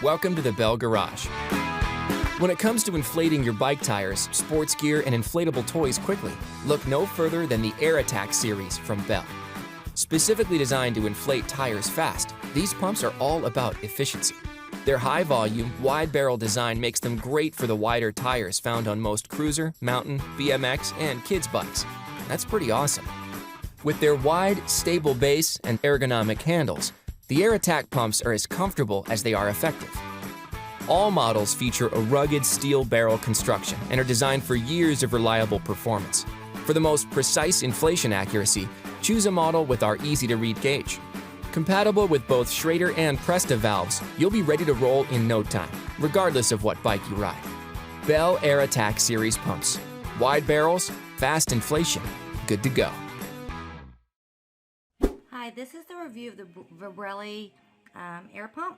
Welcome to the Bell Garage. When it comes to inflating your bike tires, sports gear, and inflatable toys quickly, look no further than the Air Attack series from Bell. Specifically designed to inflate tires fast, these pumps are all about efficiency. Their high-volume, wide-barrel design makes them great for the wider tires found on most cruiser, mountain, BMX, and kids' bikes. That's pretty awesome. With their wide, stable base and ergonomic handles, the Air Attack pumps are as comfortable as they are effective. All models feature a rugged steel barrel construction and are designed for years of reliable performance. For the most precise inflation accuracy, choose a model with our easy-to-read gauge. Compatible with both Schrader and Presta valves, you'll be ready to roll in no time, regardless of what bike you ride. Bell Air Attack series pumps. Wide barrels, fast inflation, good to go. Hi, this is the review of the Vibrelli air pump.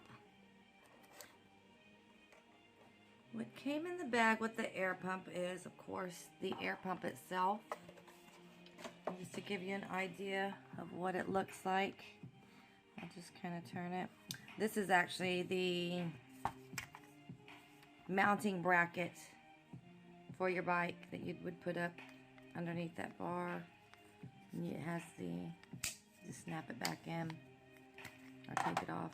What came in the bag with the air pump is, of course, the air pump itself. Just to give you an idea of what it looks like, I'll just kind of turn it. This is actually the mounting bracket for your bike that you would put up underneath that bar. And it has just snap it back in or take it off.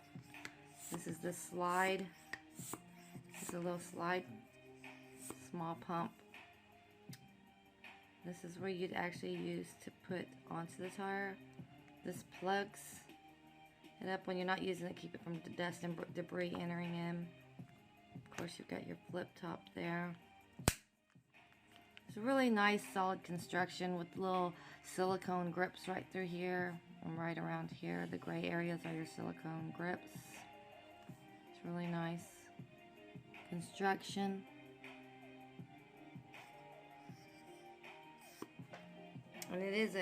This is the slide. It's a little slide, small pump. This is where you'd actually use to put onto the tire. This plugs it up when you're not using it, keep it from the dust and debris entering in. Of course, you've got your flip top there. It's a really nice, solid construction with little silicone grips right through here and right around here. The gray areas are your silicone grips. It's really nice construction. And it is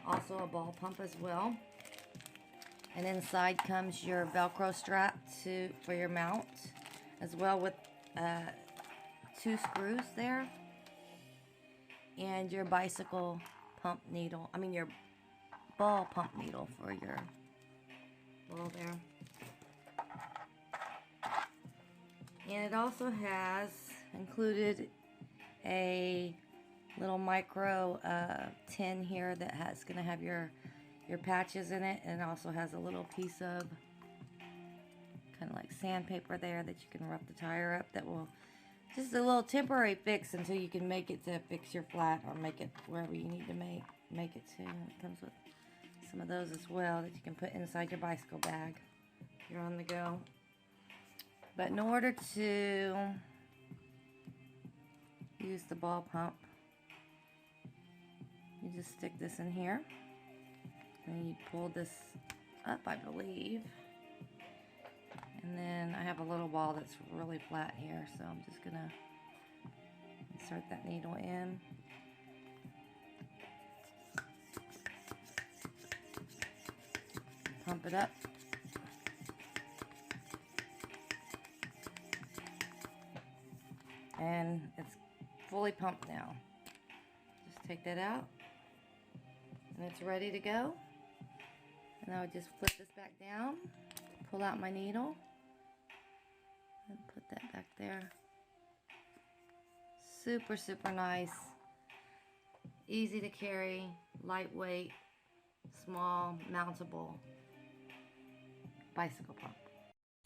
also a ball pump as well. And inside comes your Velcro strap for your mount, as well with 2 screws there, and your bicycle pump needle. Your ball pump needle for your ball there. And it also has included a little micro tin here that has going to have your patches in it, and it also has a little piece of kind of like sandpaper there that you can rough the tire up. That will just a little temporary fix until you can make it to fix your flat or make it wherever you need to make it to. And it comes with some of those as well that you can put inside your bicycle bag if you're on the go. But in order to use the ball pump, you just stick this in here, and you pull this up, I believe. And then I have a little ball that's really flat here, so I'm just gonna insert that needle in. Pump it up. And it's fully pumped now. Just take that out, and it's ready to go. And I would just flip this back down, pull out my needle, and put that back there. Super, super nice. Easy to carry, lightweight, small, mountable bicycle pump.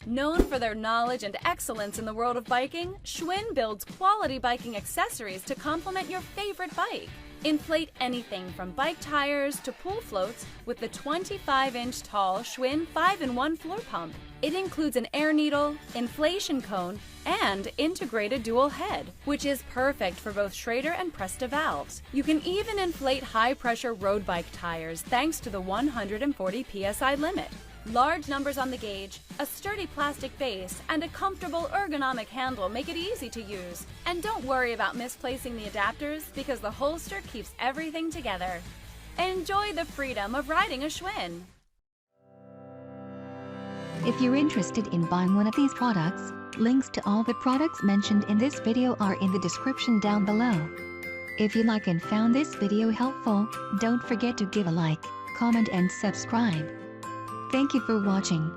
Known for their knowledge and excellence in the world of biking, Schwinn builds quality biking accessories to complement your favorite bike. Inflate anything from bike tires to pool floats with the 25-inch tall Schwinn 5-in-1 floor pump. It includes an air needle, inflation cone, and integrated dual head, which is perfect for both Schrader and Presta valves. You can even inflate high-pressure road bike tires thanks to the 140 psi limit. Large numbers on the gauge, a sturdy plastic base, and a comfortable ergonomic handle make it easy to use. And don't worry about misplacing the adapters because the holster keeps everything together. Enjoy the freedom of riding a Schwinn. If you're interested in buying one of these products, links to all the products mentioned in this video are in the description down below. If you like and found this video helpful, don't forget to give a like, comment and subscribe. Thank you for watching.